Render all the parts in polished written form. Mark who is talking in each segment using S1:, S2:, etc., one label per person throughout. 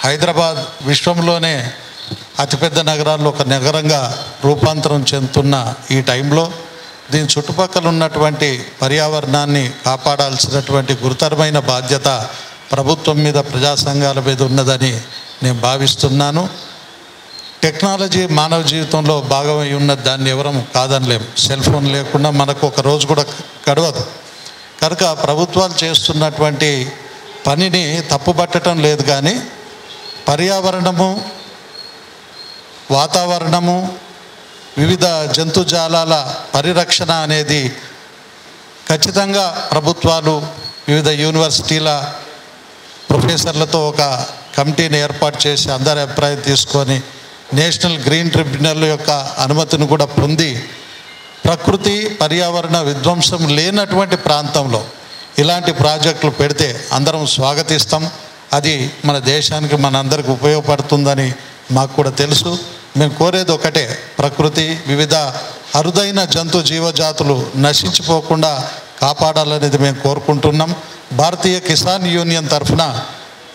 S1: హైదరాబాద్ విశ్వంలోనే అతిపెద్ద నగరాల్లో ఒక నగరంగా రూపాంతరం చెందుతున్న ఈ టైంలో దీని చుట్టుపక్కల ఉన్నటువంటి పర్యావరణాన్ని కాపాడాల్సినటువంటి గురుతరమైన బాధ్యత ప్రభుత్వం మీద, ప్రజా సంఘాల మీద ఉన్నదని నేను భావిస్తున్నాను. టెక్నాలజీ మానవ జీవితంలో భాగమై ఉన్నది, దాన్ని ఎవరం కాదనలేం. సెల్ ఫోన్ లేకుండా మనకు ఒక రోజు కూడా గడవదు. కనుక ప్రభుత్వాలు చేస్తున్నటువంటి పనిని తప్పుపట్టడం లేదు, కానీ పర్యావరణము, వాతావరణము, వివిధ జంతుజాలాల పరిరక్షణ అనేది ఖచ్చితంగా ప్రభుత్వాలు వివిధ యూనివర్సిటీల ప్రొఫెసర్లతో ఒక కమిటీని ఏర్పాటు చేసి అందరి అభిప్రాయం తీసుకొని నేషనల్ గ్రీన్ ట్రిబ్యునల్ యొక్క అనుమతిని కూడా పొంది ప్రకృతి పర్యావరణ విధ్వంసం లేనటువంటి ప్రాంతంలో ఇలాంటి ప్రాజెక్టులు పెడితే అందరం స్వాగతిస్తాం. అది మన దేశానికి, మనందరికీ ఉపయోగపడుతుందని మాకు కూడా తెలుసు. మేము కోరేది ఒకటే, ప్రకృతి, వివిధ అరుదైన జంతు జీవజాతులు నశించిపోకుండా కాపాడాలనేది మేము కోరుకుంటున్నాం. భారతీయ కిసాన్ యూనియన్ తరఫున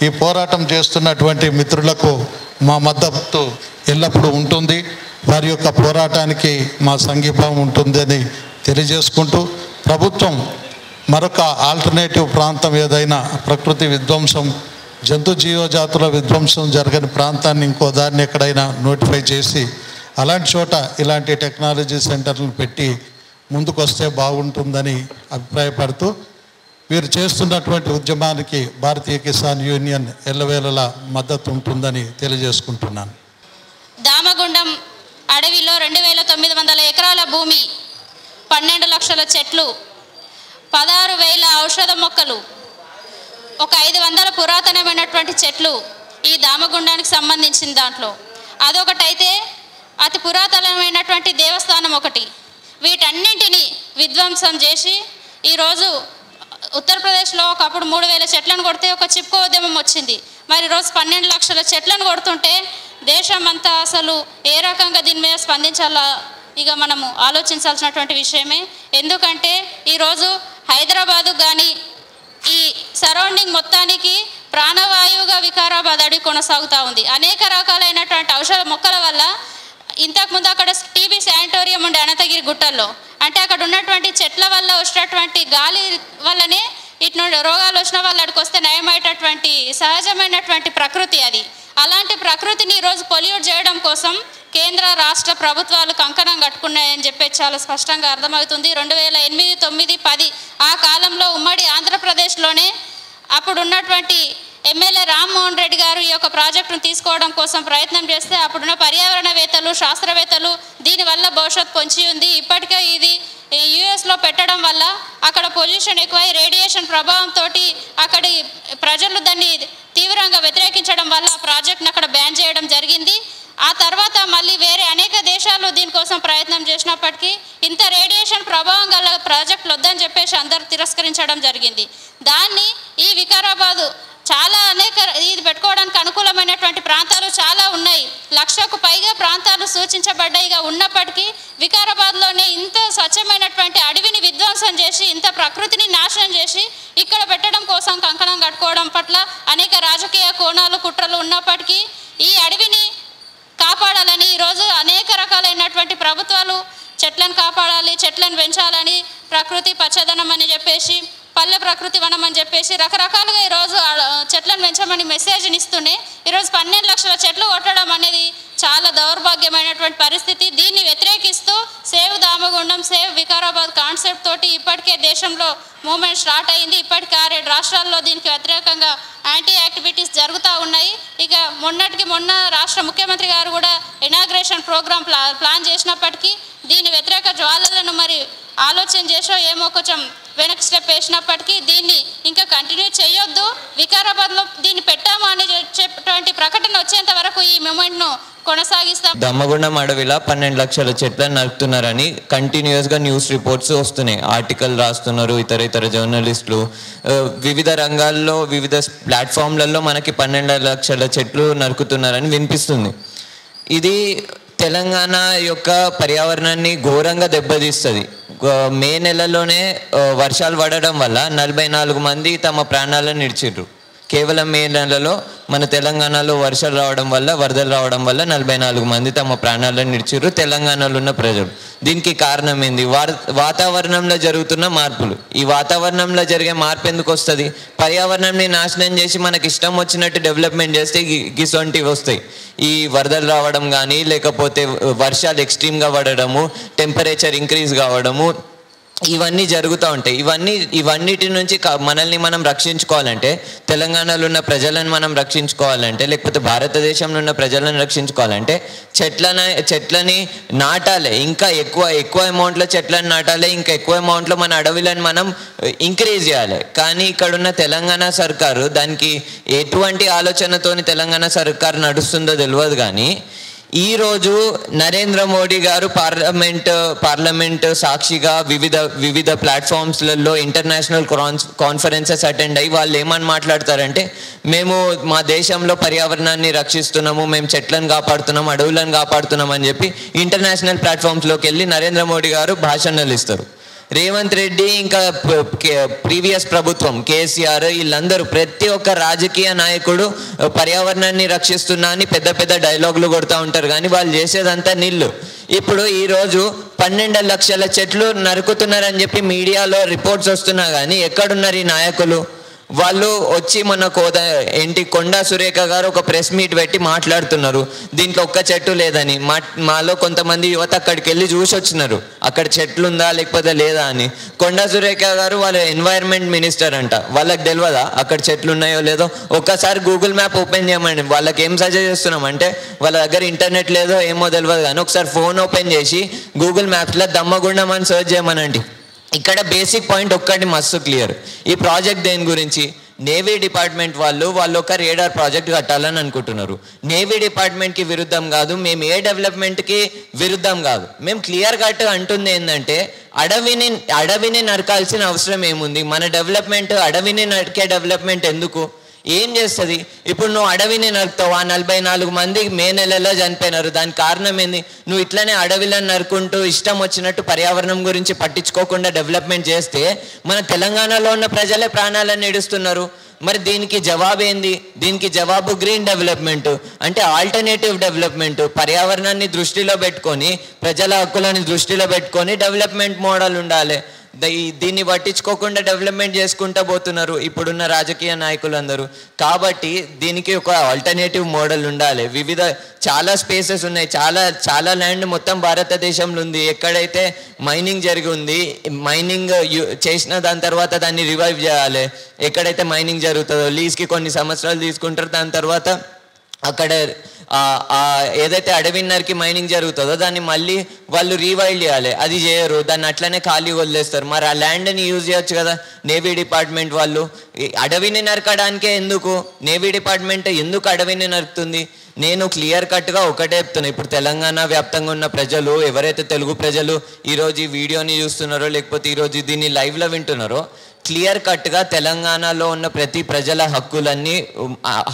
S1: ఈ పోరాటం చేస్తున్నటువంటి మిత్రులకు మా మద్దతు ఎల్లప్పుడూ ఉంటుంది. వారి యొక్క పోరాటానికి మా సంఘీభావం ఉంటుందని తెలియజేసుకుంటూ, ప్రభుత్వం మరొక ఆల్టర్నేటివ్ ప్రాంతం ఏదైనా ప్రకృతి విధ్వంసం, జంతు జీవజాతుల విధ్వంసం జరగని ప్రాంతాన్ని ఇంకో దాన్ని ఎక్కడైనా నోటిఫై చేసి అలాంటి చోట ఇలాంటి టెక్నాలజీ సెంటర్లను పెట్టి ముందుకు వస్తే బాగుంటుందని అభిప్రాయపడుతూ, వీరు చేస్తున్నటువంటి ఉద్యమానికి భారతీయ కిసాన్ యూనియన్ ఎల్లవేళలా మద్దతు ఉంటుందని తెలియజేసుకుంటున్నాను.
S2: దామగుండం అడవిలో 2900 ఎకరాల భూమి, 12 లక్షల చెట్లు, 16,000 ఔషధ మొక్కలు, ఒక 500 పురాతనమైనటువంటి చెట్లు ఈ దామగుండానికి సంబంధించిన దాంట్లో. అదొకటైతే అతి పురాతనమైనటువంటి దేవస్థానం ఒకటి. వీటన్నింటినీ విధ్వంసం చేసి ఈరోజు ఉత్తరప్రదేశ్లో ఒకప్పుడు 3,000 చెట్లను కొడితే ఒక చిప్కో ఉద్యమం వచ్చింది. మరి ఈరోజు 12 లక్షల చెట్లను కొడుతుంటే దేశం అంతా అసలు ఏ రకంగా దీని మీద స్పందించాలా ఇక మనము ఆలోచించాల్సినటువంటి విషయమే. ఎందుకంటే ఈరోజు హైదరాబాదు కానీ ఈ సరౌండింగ్ మొత్తానికి ప్రాణవాయువుగా వికారాబాద్ అడవి కొనసాగుతూ ఉంది. అనేక రకాలైనటువంటి ఔషధ మొక్కల వల్ల ఇంతకుముందు అక్కడ టీబీ శానిటోరియం ఉండే అనంతగిరి గుట్టల్లో, అంటే అక్కడ ఉన్నటువంటి చెట్ల వల్ల వచ్చినటువంటి గాలి వల్లనే ఇటు నుండి రోగాలు వచ్చిన వాళ్ళు అక్కడికి వస్తే నయమయ్యేటటువంటి సహజమైనటువంటి ప్రకృతి అది. అలాంటి ప్రకృతిని ఈరోజు పొల్యూట్ చేయడం కోసం కేంద్ర రాష్ట్ర ప్రభుత్వాలు కంకణం కట్టుకున్నాయని చెప్పి చాలా స్పష్టంగా అర్థమవుతుంది. 2008, 9, 10 ఆ కాలంలో ఉమ్మడి ఆంధ్రప్రదేశ్లోనే అప్పుడు ఉన్నటువంటి ఎమ్మెల్యే రామ్మోహన్ రెడ్డి గారు ఈ యొక్క ప్రాజెక్టును తీసుకోవడం కోసం ప్రయత్నం చేస్తే అప్పుడున్న పర్యావరణవేత్తలు, శాస్త్రవేత్తలు దీనివల్ల భవిష్యత్తు పొంచి ఉంది, ఇప్పటికే ఇది యుఎస్లో పెట్టడం వల్ల అక్కడ పొల్యూషన్ ఎక్కువై రేడియేషన్ ప్రభావంతో అక్కడి ప్రజలు దాన్ని తీవ్రంగా వ్యతిరేకించడం వల్ల ఆ ప్రాజెక్ట్ని అక్కడ బ్యాన్ చేయడం జరిగింది. ఆ తర్వాత మళ్ళీ వేరే అనేక దేశాలు దీనికోసం ప్రయత్నం చేసినప్పటికీ ఇంత రేడియేషన్ ప్రభావం గల ప్రాజెక్టులు వద్దని చెప్పేసి అందరూ తిరస్కరించడం జరిగింది. దాన్ని ఈ వికారాబాదు చాలా అనేక ఇది పెట్టుకోవడానికి అనుకూలమైనటువంటి ప్రాంతాలు చాలా ఉన్నాయి. 1,00,000కు పైగా ప్రాంతాలు సూచించబడ్డాయిగా ఉన్నప్పటికీ వికారాబాద్లోనే ఇంత స్వచ్ఛమైనటువంటి అడవిని విధ్వంసం చేసి ఇంత ప్రకృతిని నాశనం చేసి ఇక్కడ పెట్టడం కోసం కంకణం కట్టుకోవడం పట్ల అనేక రాజకీయ కోణాలు, కుట్రలు ఉన్నప్పటికీ ఈ అడవిని కాపాడాలని ఈరోజు అనేక రకాలైనటువంటి ప్రభుత్వాలు చెట్లను కాపాడాలి, చెట్లను పెంచాలని, ప్రకృతి పచ్చదనం అని చెప్పేసి, పల్లె ప్రకృతి వనం అని చెప్పేసి రకరకాలుగా ఈరోజు చెట్లను పెంచమని మెసేజ్ని ఇస్తూనే ఈరోజు 12 లక్షల చెట్లు కొట్టడం అనేది చాలా దౌర్భాగ్యమైనటువంటి పరిస్థితి. దీన్ని వ్యతిరేకిస్తూ save Damagundam, save Vikarabad concept తోటి ఇప్పటికే దేశంలో మూవ్మెంట్ స్టార్ట్ అయింది. ఇప్పటికే 6 రాష్ట్రాల్లో దీనికి వ్యతిరేకంగా యాంటీ యాక్టివిటీస్ జరుగుతూ ఉన్నాయి. ఇక మొన్న రాష్ట్ర ముఖ్యమంత్రి గారు కూడా ఇనాగ్రేషన్ ప్రోగ్రామ్ ప్లాన్ చేసినప్పటికీ దీని వ్యతిరేక జ్వాలలను మరి ఆలోచన చేసో ఏమో కొంచెం వెనక్కి స్టెప్ వేసినప్పటికీ దీన్ని ఇంకా కంటిన్యూ చేయొద్దు, వికారాబాద్లో దీన్ని పెట్టాము అనే చెప్పేటువంటి ప్రకటన వచ్చేంత వరకు ఈ మూమెంట్ను కొనసాగిస్తాం.
S3: దమ్మగుండం అడవిలో 12 లక్షల చెట్లను నరుకుతున్నారని కంటిన్యూస్గా న్యూస్ రిపోర్ట్స్ వస్తున్నాయి, ఆర్టికల్ రాస్తున్నారు ఇతర జర్నలిస్టులు. వివిధ రంగాల్లో వివిధ ప్లాట్ఫామ్లలో మనకి 12 లక్షల చెట్లు నరుకుతున్నారని వినిపిస్తుంది. ఇది తెలంగాణ యొక్క పర్యావరణాన్ని ఘోరంగా దెబ్బతీస్తుంది. మే నెలలోనే వర్షాలు పడడం వల్ల 44 మంది తమ ప్రాణాలను విడిచిర్రు. కేవలం మే నెలలో మన తెలంగాణలో వర్షాలు రావడం వల్ల, వరదలు రావడం వల్ల 44 మంది తమ ప్రాణాలను నిడిచిర్రు తెలంగాణలో ఉన్న ప్రజలు. దీనికి కారణం ఏంది? వాతావరణంలో జరుగుతున్న మార్పులు. ఈ వాతావరణంలో జరిగే మార్పు ఎందుకు వస్తుంది? పర్యావరణాన్ని నాశనం చేసి మనకి ఇష్టం వచ్చినట్టు డెవలప్మెంట్ చేస్తే గిసొంటివి వస్తాయి. ఈ వరదలు రావడం కానీ, లేకపోతే వర్షాలు ఎక్స్ట్రీమ్గా పడడము, టెంపరేచర్ ఇంక్రీజ్ కావడము, ఇవన్నీ జరుగుతూ ఉంటాయి. ఇవన్నిటి నుంచి మనల్ని మనం రక్షించుకోవాలంటే, తెలంగాణలో ఉన్న ప్రజలను మనం రక్షించుకోవాలంటే, లేకపోతే భారతదేశంలో ఉన్న ప్రజలను రక్షించుకోవాలంటే చెట్లని నాటాలి. ఇంకా ఎక్కువ అమౌంట్లో చెట్లను నాటాలి. ఇంకా ఎక్కువ అమౌంట్లో మన అడవులను మనం ఇంక్రీజ్ చేయాలి. కానీ ఇక్కడున్న తెలంగాణ సర్కారు దానికి ఎటువంటి ఆలోచనతోని తెలంగాణ సర్కారు నడుస్తుందో తెలియదు. కానీ ఈరోజు నరేంద్ర మోడీ గారు పార్లమెంట్ సాక్షిగా వివిధ ప్లాట్ఫామ్స్లలో ఇంటర్నేషనల్ కాన్ఫరెన్సెస్ అటెండ్ అయ్యి వాళ్ళు ఏమని మాట్లాడతారంటే, మేము మా దేశంలో పర్యావరణాన్ని రక్షిస్తున్నాము, మేము చెట్లను కాపాడుతున్నాం, అడవులను కాపాడుతున్నాం అని చెప్పి ఇంటర్నేషనల్ ప్లాట్ఫామ్స్లోకి వెళ్ళి నరేంద్ర మోడీ గారు భాషణలు ఇస్తారు. రేవంత్ రెడ్డి ఇంకా ప్రీవియస్ ప్రభుత్వం కేసీఆర్ వీళ్ళందరూ ప్రతి ఒక్క రాజకీయ నాయకుడు పర్యావరణాన్ని రక్షిస్తున్నా అని పెద్ద పెద్ద డైలాగులు కొడుతూ ఉంటారు. కానీ వాళ్ళు చేసేదంతా నీళ్ళు. ఇప్పుడు ఈరోజు 12 లక్షల చెట్లు నరుకుతున్నారని చెప్పి మీడియాలో రిపోర్ట్స్ వస్తున్నా కానీ ఎక్కడున్నారు ఈ నాయకులు? వాళ్ళు వచ్చి మన కొండా సురేఖ గారు ఒక ప్రెస్ మీట్ పెట్టి మాట్లాడుతున్నారు, దీంట్లో ఒక్క చెట్టు లేదని. మాలో కొంతమంది యువత అక్కడికి వెళ్ళి చూసి వచ్చినారు, అక్కడ చెట్లు ఉందా లేకపోతే లేదా అని. కొండా సురేఖ గారు వాళ్ళ ఎన్వైర్న్మెంట్ మినిస్టర్ అంట, వాళ్ళకి తెలియదా అక్కడ చెట్లు ఉన్నాయో లేదో? ఒక్కసారి గూగుల్ మ్యాప్ ఓపెన్ చేయమండి. వాళ్ళకి ఏం సజెస్ట్ చేస్తున్నాం అంటే, వాళ్ళ దగ్గర ఇంటర్నెట్ లేదో ఏమో తెలియదు కానీ ఒకసారి ఫోన్ ఓపెన్ చేసి గూగుల్ మ్యాప్స్లో దమ్మగుండం అని సర్చ్ చేయమనండి. ఇక్కడ బేసిక్ పాయింట్ ఒక్కటి మస్తు క్లియర్. ఈ ప్రాజెక్ట్ దేని గురించి? నేవీ డిపార్ట్మెంట్ వాళ్ళు ఒక రేడార్ ప్రాజెక్ట్ కట్టాలని అనుకుంటున్నారు. నేవీ డిపార్ట్మెంట్కి విరుద్ధం కాదు, మేము ఏ డెవలప్మెంట్కి విరుద్ధం కాదు. మేము క్లియర్ కట్ అంటుంది ఏంటంటే, అడవిని నరకాల్సిన అవసరం ఏముంది? మన డెవలప్మెంట్ అడవిని నరికే డెవలప్మెంట్ ఎందుకు? ఏం చేస్తుంది? ఇప్పుడు నువ్వు అడవిని నరుకుతావు, 44 మంది మే నెలలో చనిపోయినారు. దానికి కారణం ఏంది? నువ్వు ఇట్లనే అడవిలను నరుకుంటూ ఇష్టం వచ్చినట్టు పర్యావరణం గురించి పట్టించుకోకుండా డెవలప్మెంట్ చేస్తే మన తెలంగాణలో ఉన్న ప్రజలే ప్రాణాలను ఏడుస్తున్నారు. మరి దీనికి జవాబు ఏంది? దీనికి జవాబు గ్రీన్ డెవలప్మెంట్, అంటే ఆల్టర్నేటివ్ డెవలప్మెంట్. పర్యావరణాన్ని దృష్టిలో పెట్టుకొని, ప్రజల హక్కులను దృష్టిలో పెట్టుకొని డెవలప్మెంట్ మోడల్ ఉండాలి. దీన్ని పట్టించుకోకుండా డెవలప్మెంట్ చేసుకుంటూ పోతున్నారు ఇప్పుడున్న రాజకీయ నాయకులందరూ. కాబట్టి దీనికి ఒక ఆల్టర్నేటివ్ మోడల్ ఉండాలి. చాలా స్పేసెస్ ఉన్నాయి, చాలా ల్యాండ్ మొత్తం భారతదేశంలో ఉంది. ఎక్కడైతే మైనింగ్ జరిగి ఉంది, మైనింగ్ చేసిన దాని తర్వాత దాన్ని రివైవ్ చేయాలి. ఎక్కడైతే మైనింగ్ జరుగుతుందో లీజ్కి కొన్ని సంవత్సరాలు తీసుకుంటారు, దాని తర్వాత అక్కడ ఏదైతే అడవిన్నరకి మైనింగ్ జరుగుతుందో దాన్ని మళ్ళీ వాళ్ళు రీవైల్డ్ చేయాలి. అది చేయరు, దాన్ని అట్లనే ఖాళీ వదిలేస్తారు. మరి ఆ ల్యాండ్ని యూజ్ చేయొచ్చు కదా నేవీ డిపార్ట్మెంట్ వాళ్ళు. అడవిని నరకడానికే ఎందుకు నేవీ డిపార్ట్మెంట్ ఎందుకు అడవిని నరుకుతుంది? నేను క్లియర్ కట్గా ఒకటే చెప్తున్నా. ఇప్పుడు తెలంగాణ వ్యాప్తంగా ఉన్న ప్రజలు, ఎవరైతే తెలుగు ప్రజలు ఈరోజు ఈ వీడియోని చూస్తున్నారో లేకపోతే ఈరోజు దీన్ని లైవ్లో వింటున్నారో, క్లియర్ కట్గా తెలంగాణలో ఉన్న ప్రతి ప్రజల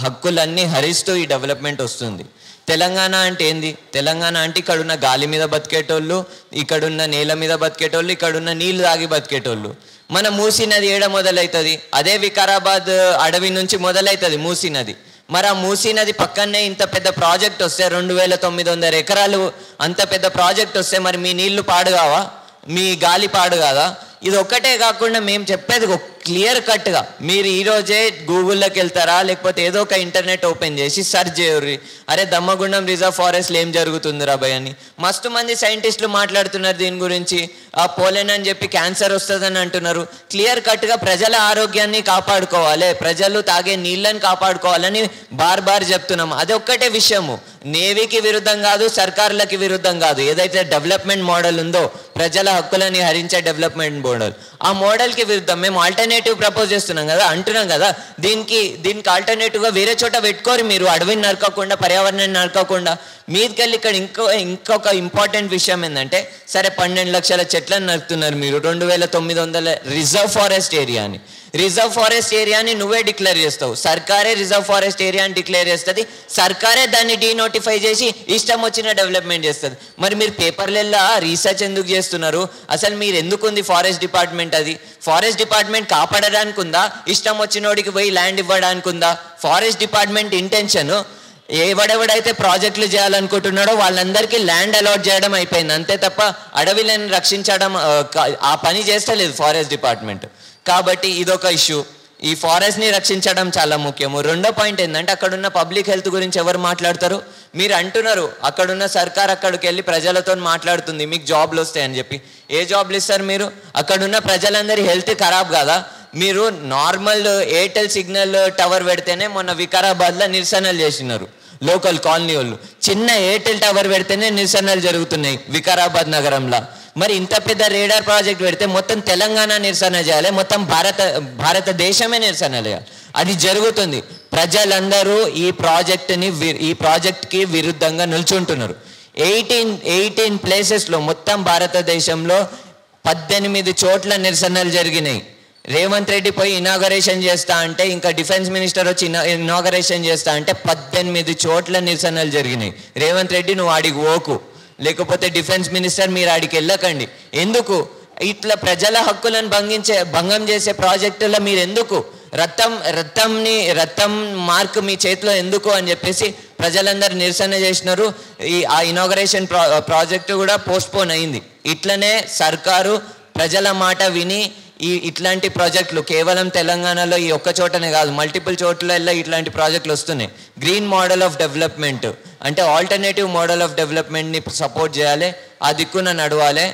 S3: హక్కులన్నీ హరిస్తూ ఈ డెవలప్మెంట్ వస్తుంది. తెలంగాణ అంటే ఏంది? తెలంగాణ అంటే ఇక్కడున్న గాలి మీద బతికేటోళ్ళు, ఇక్కడున్న నేల మీద బతికేటోళ్ళు, ఇక్కడున్న నీళ్ళు తాగి బతికేటోళ్ళు. మన మూసీ నది ఏడ మొదలవుతుంది? అదే వికారాబాద్ అడవి నుంచి మొదలవుతుంది మూసీ నది. మరి ఆ మూసీ నది పక్కనే ఇంత పెద్ద ప్రాజెక్ట్ వస్తే, 2900 ఎకరాలు అంత పెద్ద ప్రాజెక్ట్ వస్తే మరి మీ నీళ్లు పాడు కావా? మీ గాలి పాడు కాదా? ఇది ఒక్కటే కాకుండా మేము చెప్పేది క్లియర్ కట్గా, మీరు ఈరోజే గూగుల్లోకి వెళ్తారా లేకపోతే ఏదో ఒక ఇంటర్నెట్ ఓపెన్ చేసి సెర్చ్ చేయరు, అరే దమ్మగుండం రిజర్వ్ ఫారెస్ట్లో ఏం జరుగుతుంది రాబాయ్ అని. మస్తు మంది సైంటిస్టులు మాట్లాడుతున్నారు దీని గురించి. ఆ పోలేన్ అని చెప్పి క్యాన్సర్ వస్తుందని అంటున్నారు. క్లియర్ కట్గా ప్రజల ఆరోగ్యాన్ని కాపాడుకోవాలి, ప్రజలు తాగే నీళ్ళని కాపాడుకోవాలని బార్ చెప్తున్నాము. అది ఒక్కటే విషయము. నేవీకి విరుద్ధం కాదు, సర్కారులకి విరుద్ధం కాదు. ఏదైతే డెవలప్మెంట్ మోడల్ ఉందో, ప్రజల హక్కులని హరించే డెవలప్మెంట్ మోడల్, ఆ మోడల్కి విరుద్ధం మేము ఆల్టర్నేటివ్ ప్రపోజ్ చేస్తున్నాం కదా, అంటున్నాం కదా. దీనికి ఆల్టర్నేటివ్గా వేరే చోట పెట్టుకోరు మీరు. అడవిని నరకకుండా, పర్యావరణాన్ని నరకకుండా మీదికెళ్ళి ఇక్కడ ఇంకొక ఇంపార్టెంట్ విషయం ఏంటంటే, సరే 12 లక్షల చెట్లను నరుకుతున్నారు మీరు, 2900 రిజర్వ్ ఫారెస్ట్ ఏరియాని. రిజర్వ్ ఫారెస్ట్ ఏరియాని నువ్వే డిక్లేర్ చేస్తావు, సర్కారే రిజర్వ్ ఫారెస్ట్ ఏరియాని డిక్లేర్ చేస్తుంది, సర్కారే దాన్ని డీనోటిఫై చేసి ఇష్టం వచ్చిన డెవలప్మెంట్ చేస్తుంది. మరి మీరు పేపర్లలో రీసెర్చ్ ఎందుకు చేస్తున్నారు? అసలు మీరు ఎందుకు ఉంది ఫారెస్ట్ డిపార్ట్మెంట్? అది ఫారెస్ట్ డిపార్ట్మెంట్ కాపాడడానికి ఉందా, ఇష్టం వచ్చినోడికి పోయి ల్యాండ్ ఇవ్వడానికి ఉందా? ఫారెస్ట్ డిపార్ట్మెంట్ ఇంటెన్షన్ ఎవడెవడైతే ప్రాజెక్టులు చేయాలనుకుంటున్నాడో వాళ్ళందరికీ ల్యాండ్ అలాట్ చేయడం అయిపోయింది, అంతే తప్ప అడవిలను రక్షించడం ఆ పని చేస్తలేదు ఫారెస్ట్ డిపార్ట్మెంట్. కాబట్టి ఇదొక ఇష్యూ. ఈ ఫారెస్ట్ని రక్షించడం చాలా ముఖ్యము. రెండో పాయింట్ ఏంటంటే అక్కడున్న పబ్లిక్ హెల్త్ గురించి ఎవరు మాట్లాడతారు? మీరు అంటున్నారు అక్కడున్న సర్కార్ అక్కడికి వెళ్ళి ప్రజలతో మాట్లాడుతుంది మీకు జాబ్లు వస్తాయని చెప్పి. ఏ జాబ్లు ఇస్తారు మీరు? అక్కడున్న ప్రజలందరి హెల్త్ ఖరాబ్ కాదా? మీరు నార్మల్ ఎయిర్టెల్ సిగ్నల్ టవర్ పెడితేనే మొన్న వికారాబాద్లో నిరసనలు చేసినారు లోకల్ కాలనీ వాళ్ళు. చిన్న ఎయిర్టెల్ టవర్ పెడితేనే నిరసనలు జరుగుతున్నాయి వికారాబాద్ నగరంలో. మరి ఇంత పెద్ద రేడార్ ప్రాజెక్ట్ పెడితే మొత్తం తెలంగాణ నిరసన చేయాలి, మొత్తం భారతదేశమే నిరసన చేయాలి. అది జరుగుతుంది. ప్రజలందరూ ఈ ప్రాజెక్ట్కి విరుద్ధంగా నిల్చుంటున్నారు. 18 ప్లేసెస్లో మొత్తం భారతదేశంలో 18 చోట్ల నిరసనలు జరిగినాయి. రేవంత్ రెడ్డి పోయి ఇనాగరేషన్ చేస్తా అంటే, ఇంకా డిఫెన్స్ మినిస్టర్ వచ్చి ఇనాగరేషన్ చేస్తా అంటే 18 చోట్ల నిరసనలు జరిగినాయి. రేవంత్ రెడ్డి నువ్వు ఆడికి ఓకు, లేకపోతే డిఫెన్స్ మినిస్టర్ మీరు ఆడికి వెళ్ళకండి. ఎందుకు ఇట్లా ప్రజల హక్కులను భంగం చేసే ప్రాజెక్టులో మీరు ఎందుకు రక్తం మార్క్ మీ చేతిలో ఎందుకు అని చెప్పేసి ప్రజలందరూ నిరసన చేసినారు. ఆ ఇనాగరేషన్ ప్రాజెక్టు కూడా పోస్ట్పోన్ అయింది. ఇట్లనే సర్కారు ప్రజల మాట విని ఇట్లాంటి ప్రాజెక్టులు కేవలం తెలంగాణలో ఈ ఒక్క చోటనే కాదు, మల్టిపుల్ చోట్లలో ఇట్లాంటి ప్రాజెక్టులు వస్తున్నాయి. గ్రీన్ మోడల్ ఆఫ్ డెవలప్మెంట్ అంటే ఆల్టర్నేటివ్ మోడల్ ఆఫ్ డెవలప్మెంట్ని సపోర్ట్ చేయాలి, ఆ దిక్కున నడవాలి.